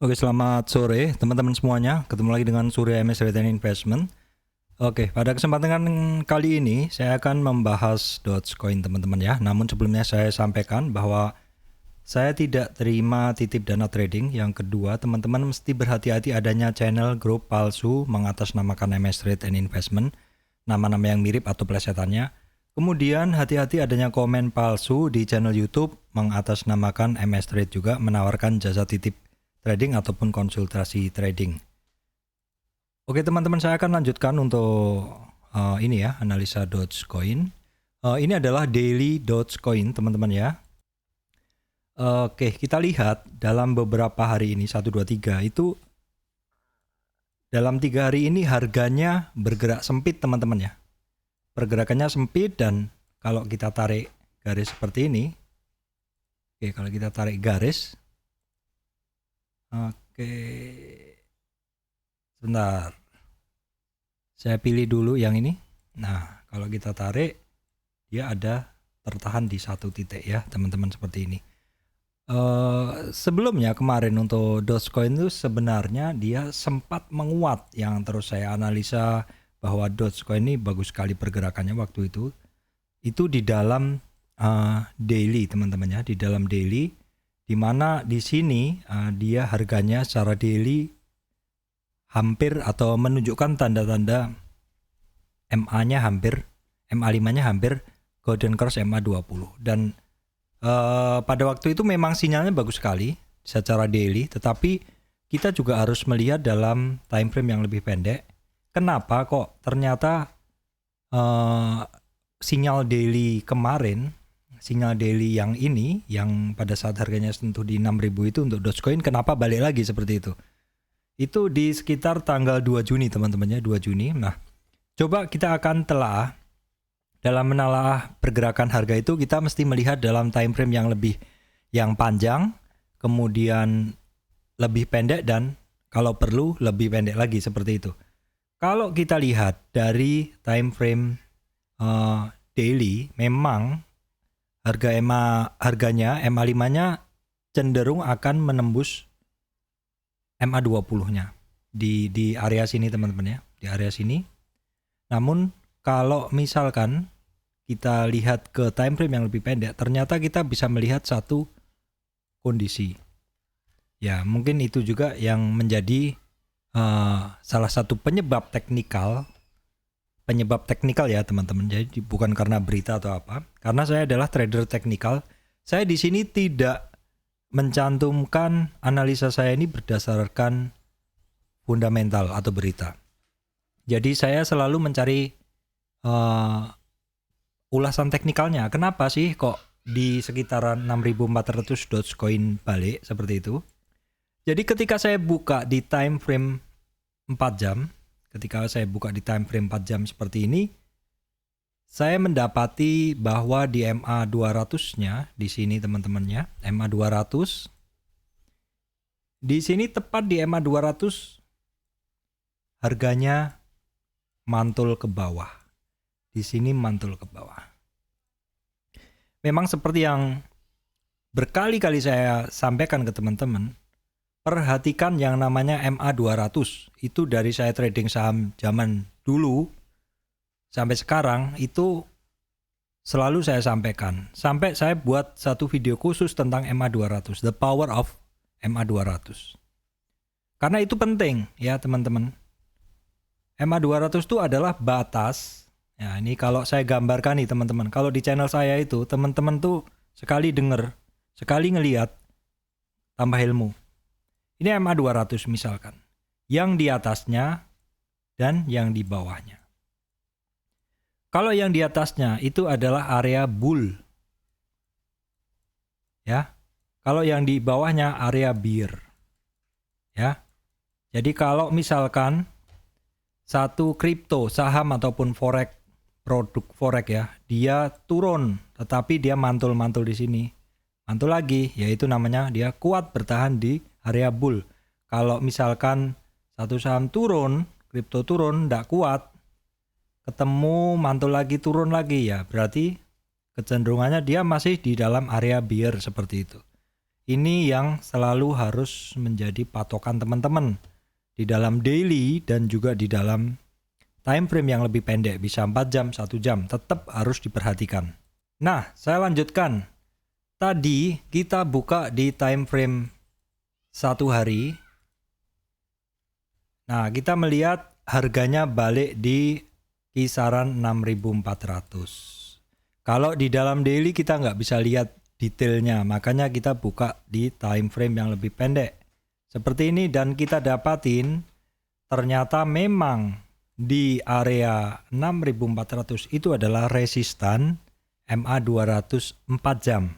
Oke, selamat sore teman-teman semuanya. Ketemu lagi dengan Surya MS Return Investment. Oke, pada kesempatan kali ini saya akan membahas Dogecoin teman-teman ya. Namun sebelumnya saya sampaikan bahwa saya tidak terima titip dana trading. Yang kedua, teman-teman mesti berhati-hati adanya channel grup palsu mengatasnamakan MS Trade and Investment, nama-nama yang mirip atau plesetannya. Kemudian hati-hati adanya komen palsu di channel YouTube mengatasnamakan MS Trade juga menawarkan jasa titip trading ataupun konsultasi trading. Oke teman-teman, saya akan lanjutkan untuk ini ya, analisa Dogecoin. Ini adalah daily Dogecoin teman-teman ya. Oke, kita lihat dalam beberapa hari ini 1, 2, 3 itu dalam 3 hari ini harganya bergerak sempit teman-teman ya. Pergerakannya sempit dan kalau kita tarik garis seperti ini. Oke, kalau kita tarik garis. Oke, sebentar. Saya pilih dulu yang ini. Nah, kalau kita tarik, dia ada tertahan di satu titik ya, teman-teman seperti ini. Sebelumnya kemarin untuk Dogecoin itu sebenarnya dia sempat menguat, yang terus saya analisa bahwa Dogecoin ini bagus sekali pergerakannya waktu itu. Itu di dalam daily teman-teman ya, di dalam daily. Di mana di sini dia harganya secara daily hampir atau menunjukkan tanda-tanda MA-nya hampir, MA5-nya hampir Golden Cross MA20 dan pada waktu itu memang sinyalnya bagus sekali secara daily, tetapi kita juga harus melihat dalam time frame yang lebih pendek. Kenapa kok ternyata sinyal daily kemarin, sinyal daily yang ini, yang pada saat harganya sentuh di 6.000 itu untuk Dogecoin, kenapa balik lagi seperti itu? Itu di sekitar tanggal 2 Juni teman-teman ya, 2 Juni. Nah, coba kita akan telah dalam menelaah pergerakan harga itu, kita mesti melihat dalam time frame yang panjang, kemudian lebih pendek dan kalau perlu lebih pendek lagi seperti itu. Kalau kita lihat dari time frame daily, memang harganya MA5-nya cenderung akan menembus MA20-nya di area sini teman-teman ya, di area sini. Namun kalau misalkan kita lihat ke time frame yang lebih pendek, ternyata kita bisa melihat satu kondisi. Ya, mungkin itu juga yang menjadi salah satu penyebab teknikal ya teman-teman. Jadi bukan karena berita atau apa. Karena saya adalah trader teknikal. Saya di sini tidak mencantumkan analisa saya ini berdasarkan fundamental atau berita. Jadi saya selalu mencari ulasan teknikalnya. Kenapa sih kok di sekitaran 6.400 Dogecoin balik seperti itu? Jadi ketika saya buka di time frame 4 jam, seperti ini, saya mendapati bahwa di MA 200-nya di sini teman-temannya, MA 200 di sini tepat di MA 200 harganya mantul ke bawah. Di sini mantul ke bawah. Memang seperti yang berkali-kali saya sampaikan ke teman-teman, perhatikan yang namanya MA 200. Itu dari saya trading saham zaman dulu sampai sekarang itu selalu saya sampaikan. Sampai saya buat satu video khusus tentang MA 200, the power of MA 200. Karena itu penting ya teman-teman. MA 200 itu adalah batas. Ya, ini kalau saya gambarkan nih teman-teman. Kalau di channel saya itu teman-teman tuh sekali denger, sekali ngelihat, tambah ilmu. Ini MA 200 misalkan. Yang di atasnya dan yang di bawahnya. Kalau yang di atasnya itu adalah area bull. Ya. Kalau yang di bawahnya area bear. Ya. Jadi kalau misalkan satu kripto, saham ataupun forex, produk forex ya, dia turun tetapi dia mantul-mantul di sini. Mantul lagi, yaitu namanya dia kuat bertahan di area bull. Kalau misalkan satu saham turun, kripto turun, tidak kuat, ketemu mantul lagi, turun lagi ya, berarti kecenderungannya dia masih di dalam area bear seperti itu. Ini yang selalu harus menjadi patokan teman-teman di dalam daily dan juga di dalam time frame yang lebih pendek, bisa 4 jam, 1 jam, tetap harus diperhatikan. Nah, saya lanjutkan. Tadi kita buka di time frame 1 hari. Nah, kita melihat harganya balik di kisaran 6.400. Kalau di dalam daily kita nggak bisa lihat detailnya, makanya kita buka di time frame yang lebih pendek. Seperti ini, dan kita dapatin ternyata memang di area 6.400 itu adalah resistan MA 204 jam.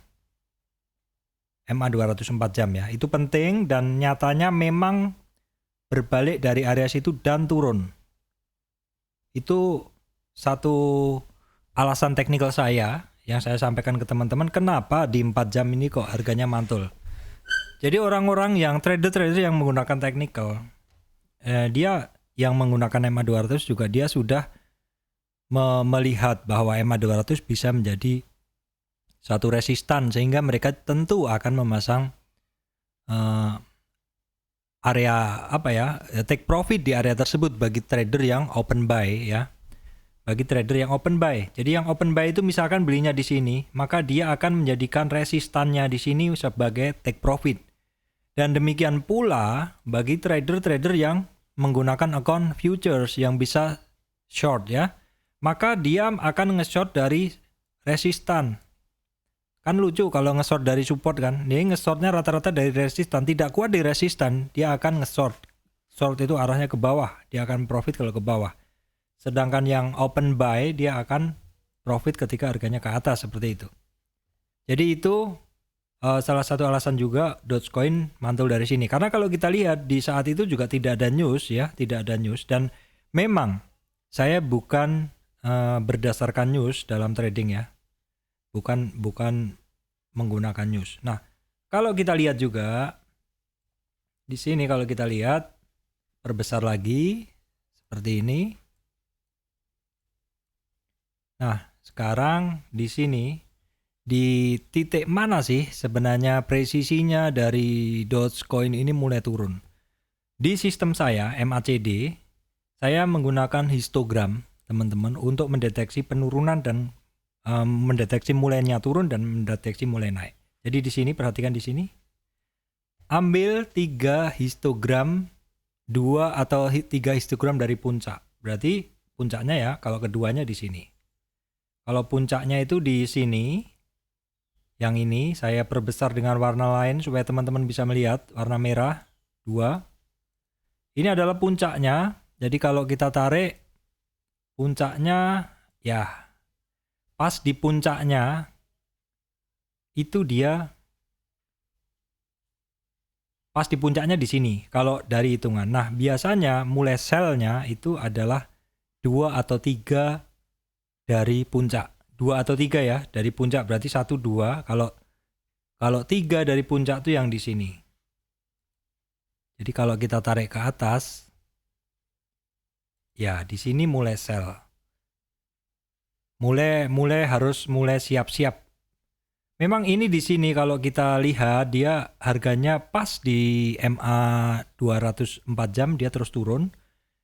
MA 204 jam ya, itu penting, dan nyatanya memang berbalik dari area situ dan turun. Itu satu alasan teknikal saya yang saya sampaikan ke teman-teman, kenapa di 4 jam ini kok harganya mantul. Jadi orang-orang yang trader-trader yang menggunakan teknikal, dia yang menggunakan MA 200 juga dia sudah melihat bahwa MA 200 bisa menjadi satu resistan, sehingga mereka tentu akan memasang area take profit di area tersebut bagi trader yang open buy ya. Bagi trader yang open buy. Jadi yang open buy itu misalkan belinya di sini, maka dia akan menjadikan resistannya di sini sebagai take profit. Dan demikian pula bagi trader-trader yang menggunakan account futures yang bisa short ya, maka dia akan nge-short dari resistan. Kan lucu kalau nge-short dari support kan, dia nge-shortnya rata-rata dari resistan, tidak kuat di resistan, dia akan nge-short. Short itu arahnya ke bawah, dia akan profit kalau ke bawah. Sedangkan yang open buy dia akan profit ketika harganya ke atas, seperti itu. Jadi itu salah satu alasan juga Dogecoin mantul dari sini. Karena kalau kita lihat di saat itu juga tidak ada news ya, tidak ada news, dan memang saya bukan berdasarkan news dalam trading ya. Bukan menggunakan news. Nah, kalau kita lihat juga di sini, kalau kita lihat perbesar lagi seperti ini. Nah, sekarang di sini di titik mana sih sebenarnya presisinya dari Dogecoin ini mulai turun? Di sistem saya MACD, saya menggunakan histogram teman-teman untuk mendeteksi penurunan dan mendeteksi mulainya turun dan mendeteksi mulai naik. Jadi di sini perhatikan di sini. Ambil 3 histogram 2 atau 3 histogram dari puncak. Berarti puncaknya ya, kalau keduanya di sini. Kalau puncaknya itu di sini, yang ini saya perbesar dengan warna lain supaya teman-teman bisa melihat, warna merah 2. Ini adalah puncaknya. Jadi kalau kita tarik puncaknya ya pas di puncaknya itu dia pas di puncaknya di sini kalau dari hitungan. Nah, biasanya mulai sell-nya itu adalah 2 atau 3 dari puncak. 2 atau 3 ya, dari puncak berarti 1 2. Kalau 3 dari puncak itu yang di sini. Jadi kalau kita tarik ke atas ya di sini mulai sell. Harus mulai siap-siap. Memang ini di sini kalau kita lihat dia harganya pas di MA 204 jam dia terus turun.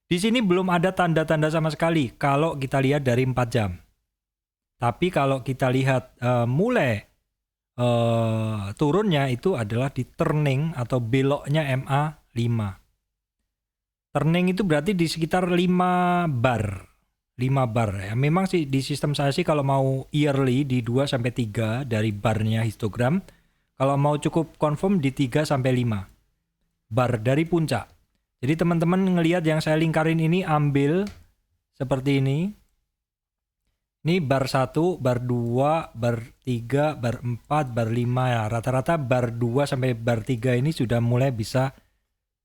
Di sini belum ada tanda-tanda sama sekali kalau kita lihat dari 4 jam. Tapi kalau kita lihat mulai turunnya itu adalah di turning atau beloknya MA 5. Turning itu berarti di sekitar 5 bar. 5 bar ya. Memang sih di sistem saya sih kalau mau yearly di 2 sampai 3 dari barnya histogram. Kalau mau cukup confirm di 3 sampai 5 bar dari puncak. Jadi teman-teman ngelihat yang saya lingkarin ini, ambil seperti ini. Ini bar 1, bar 2, bar 3, bar 4, bar 5 ya. Rata-rata bar 2 sampai bar 3 ini sudah mulai bisa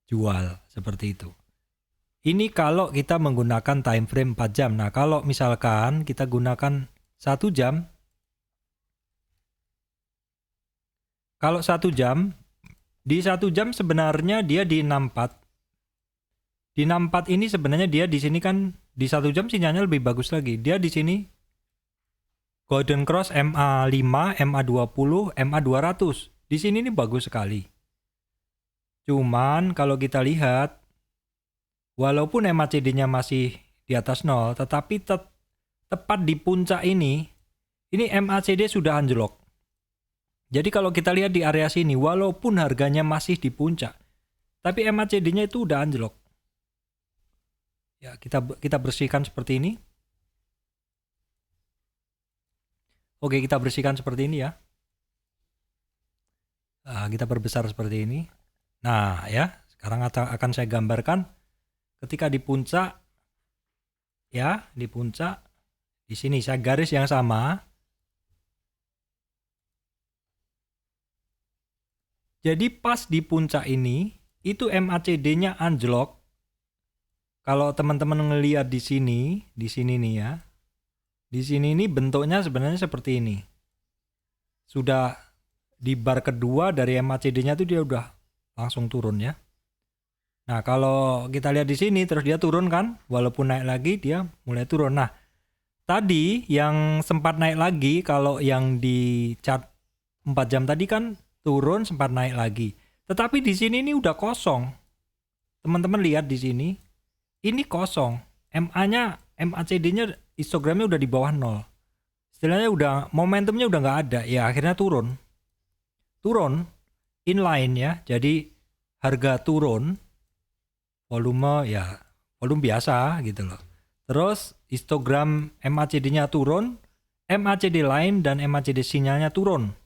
jual seperti itu. Ini kalau kita menggunakan time frame 4 jam. Nah, kalau misalkan kita gunakan 1 jam. Kalau 1 jam, di 1 jam sebenarnya dia di 64. Di 64 ini sebenarnya dia di sini kan di 1 jam sinyalnya lebih bagus lagi. Dia di sini Golden Cross MA5, MA20, MA200. Di sini ini bagus sekali. Cuman kalau kita lihat, walaupun MACD-nya masih di atas 0, tetapi tepat di puncak ini MACD sudah anjlok. Jadi kalau kita lihat di area sini, walaupun harganya masih di puncak, tapi MACD-nya itu udah anjlok. Ya, kita bersihkan seperti ini. Oke, kita bersihkan seperti ini ya. Nah, kita perbesar seperti ini. Nah, ya, sekarang akan saya gambarkan ketika di puncak, ya, di puncak, di sini saya garis yang sama. Jadi pas di puncak ini, itu MACD-nya anjlok. Kalau teman-teman ngelihat di sini nih ya. Di sini ini bentuknya sebenarnya seperti ini. Sudah di bar kedua dari MACD-nya itu dia udah langsung turun ya. Nah, kalau kita lihat di sini terus dia turun kan, walaupun naik lagi dia mulai turun. Nah, tadi yang sempat naik lagi, kalau yang di chart 4 jam tadi kan turun sempat naik lagi. Tetapi di sini ini udah kosong. Teman-teman lihat di sini, ini kosong. MACD-nya, histogramnya udah di bawah 0. Istilahnya udah, momentumnya udah nggak ada. Ya akhirnya turun. Turun, inline ya. Jadi harga turun, volume biasa gitu loh. Terus histogram MACD-nya turun, MACD line dan MACD sinyalnya turun.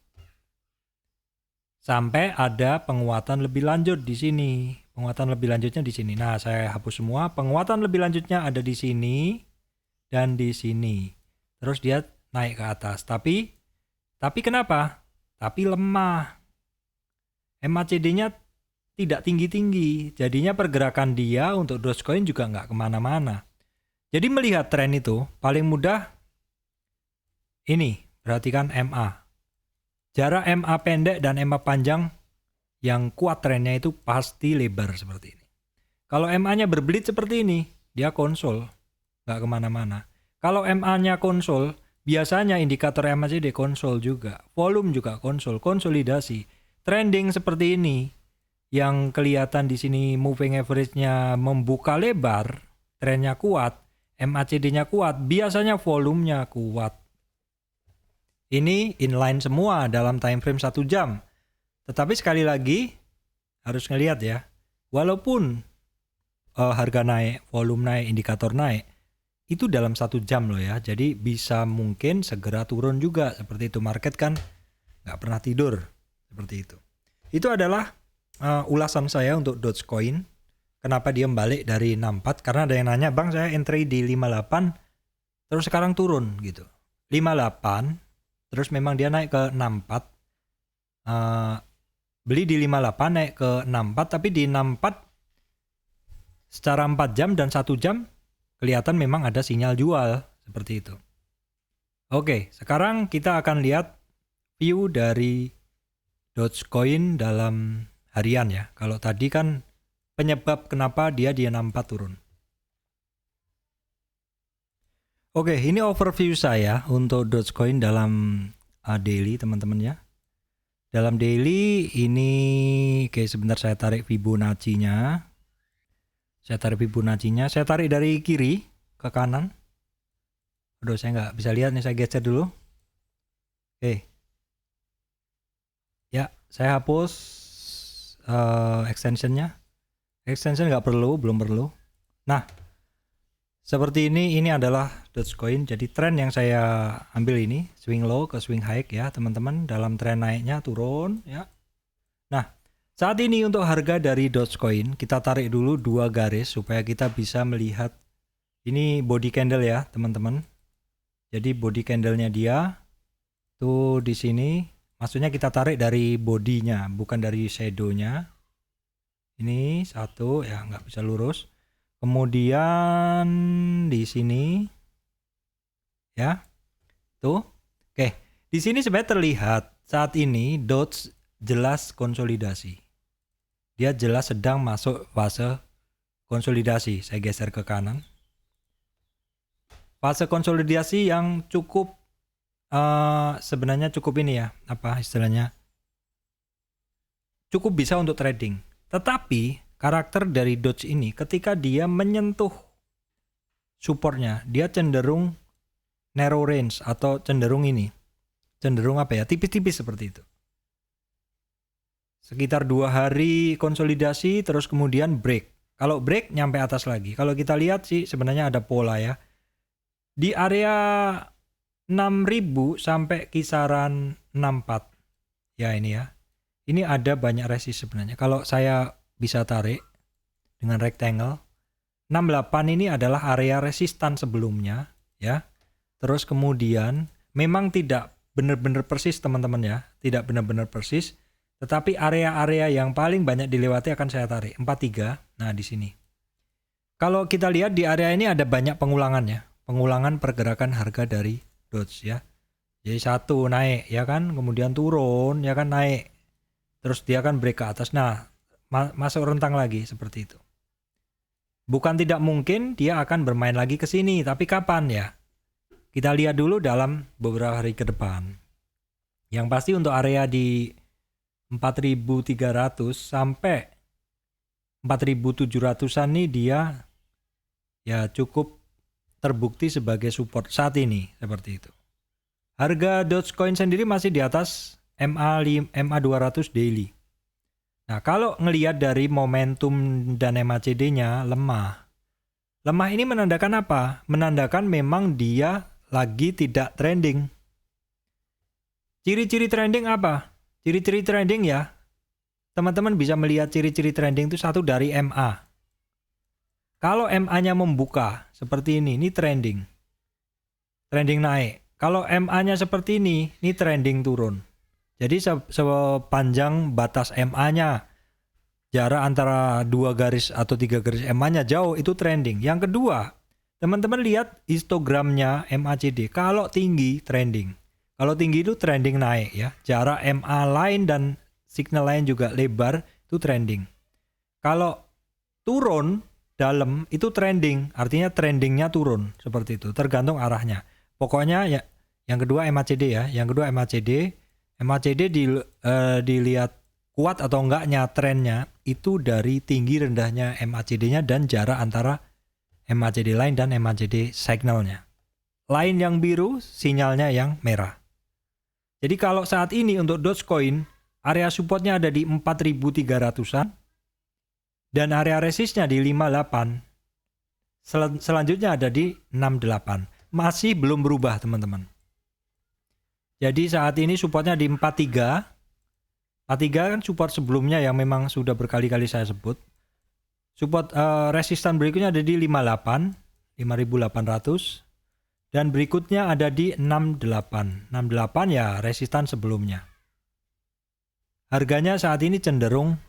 Sampai ada penguatan lebih lanjut di sini. Penguatan lebih lanjutnya di sini. Nah, saya hapus semua. Penguatan lebih lanjutnya ada di sini dan di sini. Terus dia naik ke atas. Tapi kenapa? Tapi lemah. MACD-nya tidak tinggi-tinggi. Jadinya pergerakan dia untuk Dogecoin juga nggak kemana-mana. Jadi melihat tren itu paling mudah ini. Perhatikan MA. Jarak MA pendek dan MA panjang yang kuat trennya itu pasti lebar seperti ini. Kalau MA-nya berbelit seperti ini, dia konsol, nggak kemana-mana. Kalau MA-nya konsol, biasanya indikator MACD konsol juga, volume juga konsol, konsolidasi. Trending seperti ini, yang kelihatan di sini moving average-nya membuka lebar, trennya kuat, MACD-nya kuat, biasanya volumenya kuat. Ini inline semua dalam time frame 1 jam. Tetapi sekali lagi harus ngelihat ya. Walaupun harga naik, volume naik, indikator naik, itu dalam 1 jam loh ya. Jadi bisa mungkin segera turun juga. Seperti itu, market kan nggak pernah tidur. Seperti itu. Itu adalah ulasan saya untuk Dogecoin. Kenapa dia balik dari 64? Karena ada yang nanya, Bang saya entry di 58 terus sekarang turun gitu. 58 terus memang dia naik ke 64, beli di 58 naik ke 64, tapi di 64 secara 4 jam dan 1 jam kelihatan memang ada sinyal jual seperti itu. Oke, sekarang kita akan lihat view dari Dogecoin dalam harian ya. Kalau tadi kan penyebab kenapa dia di 64 turun. Oke, ini overview saya untuk Dogecoin dalam daily teman-teman ya. Dalam daily ini, oke sebentar saya tarik Fibonacci-nya. Saya tarik dari kiri ke kanan. Aduh, saya nggak bisa lihat nih, saya geser dulu. Oke. Ya, saya hapus extension-nya. Extension nggak perlu, belum perlu. Nah, seperti ini adalah Dogecoin. Jadi tren yang saya ambil ini swing low ke swing high ya teman-teman. Dalam tren naiknya turun ya. Nah, saat ini untuk harga dari Dogecoin kita tarik dulu 2 garis supaya kita bisa melihat ini body candle ya teman-teman. Jadi body candle-nya dia tuh di sini. Maksudnya kita tarik dari bodinya, bukan dari shadow-nya. Ini satu ya, nggak bisa lurus. Kemudian di sini ya. Tuh. Oke, di sini sebenarnya terlihat saat ini Doge jelas konsolidasi. Dia jelas sedang masuk fase konsolidasi. Saya geser ke kanan. Fase konsolidasi yang cukup sebenarnya cukup ini ya, apa istilahnya? cukup bisa untuk trading. Tetapi karakter dari Doge ini ketika dia menyentuh supportnya, dia cenderung narrow range atau cenderung tipis-tipis seperti itu. Sekitar 2 hari konsolidasi terus kemudian break. Kalau break nyampe atas lagi. Kalau kita lihat sih sebenarnya ada pola ya. Di area 6.000 sampai kisaran 64. Ya ini ya. Ini ada banyak resist sebenarnya. Kalau saya bisa tarik dengan rectangle, 68 ini adalah area resistan sebelumnya ya. Terus kemudian memang tidak benar-benar persis teman-teman ya. Tidak benar-benar persis. Tetapi area-area yang paling banyak dilewati akan saya tarik. 43. Nah di sini. Kalau kita lihat di area ini ada banyak pengulangan ya. Pengulangan pergerakan harga dari Doge ya. Jadi satu naik ya kan. Kemudian turun ya kan naik. Terus dia akan break ke atas. Nah masuk rentang lagi seperti itu. Bukan tidak mungkin dia akan bermain lagi ke sini. Tapi kapan ya? Kita lihat dulu dalam beberapa hari ke depan. Yang pasti untuk area di 4.300 sampai 4.700-an nih dia ya cukup terbukti sebagai support saat ini seperti itu. Harga Dogecoin sendiri masih di atas MA200 daily. Nah, kalau ngelihat dari momentum dan MACD-nya lemah. Lemah ini menandakan apa? Menandakan memang dia lagi tidak trending. Ciri-ciri trending apa? Ciri-ciri trending ya, teman-teman bisa melihat ciri-ciri trending itu satu dari MA. Kalau MA-nya membuka seperti ini trending. Trending naik. Kalau MA-nya seperti ini trending turun. Jadi sepanjang batas MA-nya, jarak antara 2 garis atau 3 garis MA-nya jauh, itu trending. Yang kedua, teman-teman lihat histogramnya MACD. Kalau tinggi, trending. Kalau tinggi itu trending naik ya. Jarak MA lain dan signal lain juga lebar, itu trending. Kalau turun dalam itu trending, artinya trendingnya turun seperti itu. Tergantung arahnya. Pokoknya ya yang kedua MACD ya. Yang kedua MACD. MACD dilihat kuat atau enggaknya trennya itu dari tinggi rendahnya MACD-nya dan jarak antara MACD lain dan MACD signalnya. Lain yang biru, sinyalnya yang merah. Jadi kalau saat ini untuk Dogecoin, area supportnya ada di 4.300-an dan area resistnya di 58. Selanjutnya ada di 68. Masih belum berubah teman-teman. Jadi saat ini supportnya di 43. 43 kan support sebelumnya yang memang sudah berkali-kali saya sebut. Support resistan berikutnya ada di 58, 5.800. Dan berikutnya ada di 68. 68 ya resistan sebelumnya. Harganya saat ini cenderung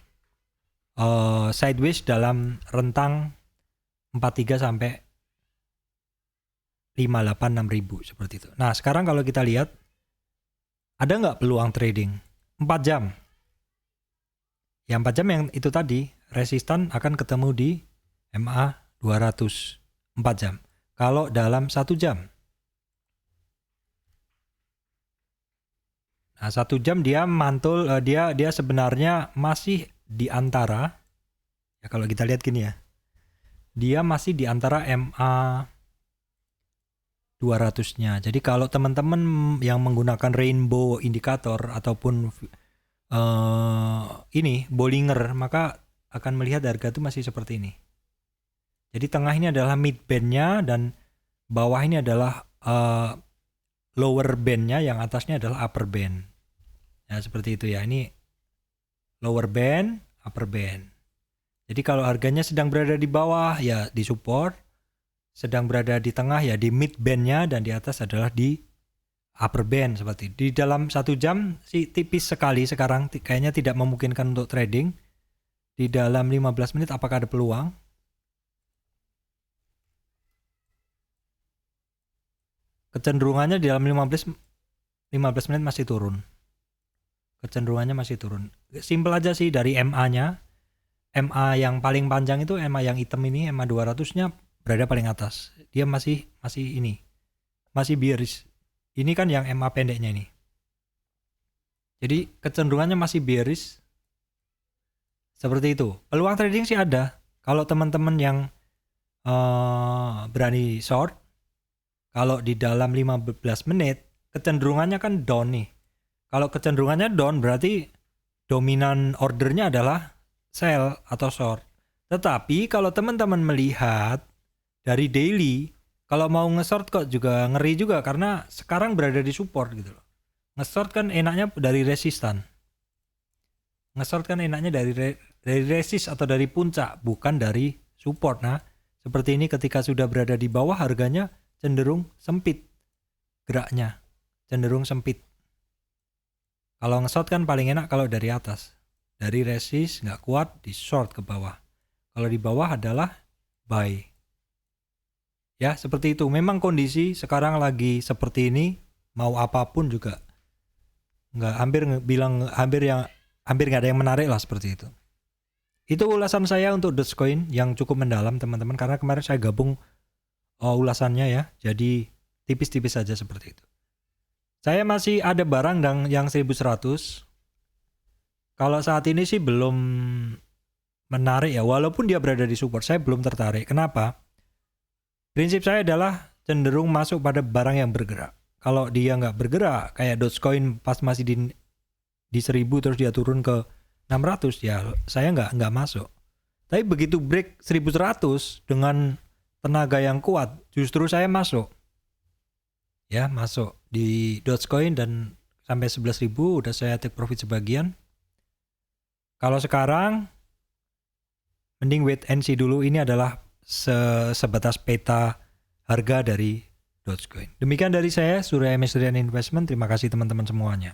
sideways dalam rentang 43 sampai 58 6.000 seperti itu. Nah sekarang kalau kita lihat, ada nggak peluang trading? 4 jam. Ya 4 jam yang itu tadi, resistan akan ketemu di MA 200. 4 jam. Kalau dalam 1 jam. Nah, 1 jam dia mantul, dia sebenarnya masih di antara, ya kalau kita lihat gini ya, dia masih di antara MA 200-nya. Jadi kalau teman-teman yang menggunakan rainbow indikator ataupun Bollinger, maka akan melihat harga itu masih seperti ini. Jadi tengah ini adalah mid band-nya dan bawah ini adalah lower band-nya, yang atasnya adalah upper band. Ya seperti itu ya. Ini lower band, upper band. Jadi kalau harganya sedang berada di bawah ya di support, sedang berada di tengah ya di mid band-nya, dan di atas adalah di upper band seperti itu. Di dalam 1 jam sih tipis sekali sekarang, kayaknya tidak memungkinkan untuk trading. Di dalam 15 menit apakah ada peluang? Kecenderungannya di dalam 15 menit masih turun. Kecenderungannya masih turun. Simpel aja sih dari MA-nya. MA yang paling panjang itu, MA yang hitam ini, MA 200-nya berada paling atas. Dia masih ini. Masih bearish. Ini kan yang MA pendeknya ini. Jadi kecenderungannya masih bearish. Seperti itu. Peluang trading sih ada. Kalau teman-teman yang berani short, kalau di dalam 15 menit kecenderungannya kan down nih. Kalau kecenderungannya down berarti dominan ordernya adalah sell atau short. Tetapi kalau teman-teman melihat dari daily, kalau mau nge-short kok juga ngeri juga karena sekarang berada di support gitu loh. Nge-short kan enaknya dari resistan. Nge-short kan enaknya dari resist atau dari puncak, bukan dari support. Nah, seperti ini ketika sudah berada di bawah harganya cenderung sempit geraknya. Cenderung sempit. Kalau nge-short kan paling enak kalau dari atas. Dari resist nggak kuat di short ke bawah. Kalau di bawah adalah buy. Ya, seperti itu. Memang kondisi sekarang lagi seperti ini, mau apapun juga nggak hampir nggak ada yang menarik lah seperti itu. Itu ulasan saya untuk Dogecoin yang cukup mendalam teman-teman, karena kemarin saya gabung ulasannya ya. Jadi tipis-tipis saja seperti itu. Saya masih ada barang yang 1100. Kalau saat ini sih belum menarik ya, walaupun dia berada di support, saya belum tertarik. Kenapa? Prinsip saya adalah cenderung masuk pada barang yang bergerak. Kalau dia nggak bergerak, kayak Dogecoin pas masih di 1000 terus dia turun ke 600, ya saya nggak masuk. Tapi begitu break 1100 dengan tenaga yang kuat, justru saya masuk. Ya, masuk di Dogecoin dan sampai 11.000 udah saya take profit sebagian. Kalau sekarang mending wait and see dulu. Ini adalah sebatas peta harga dari Dogecoin. Demikian dari saya, Surya MS Investment. Terima kasih teman-teman semuanya.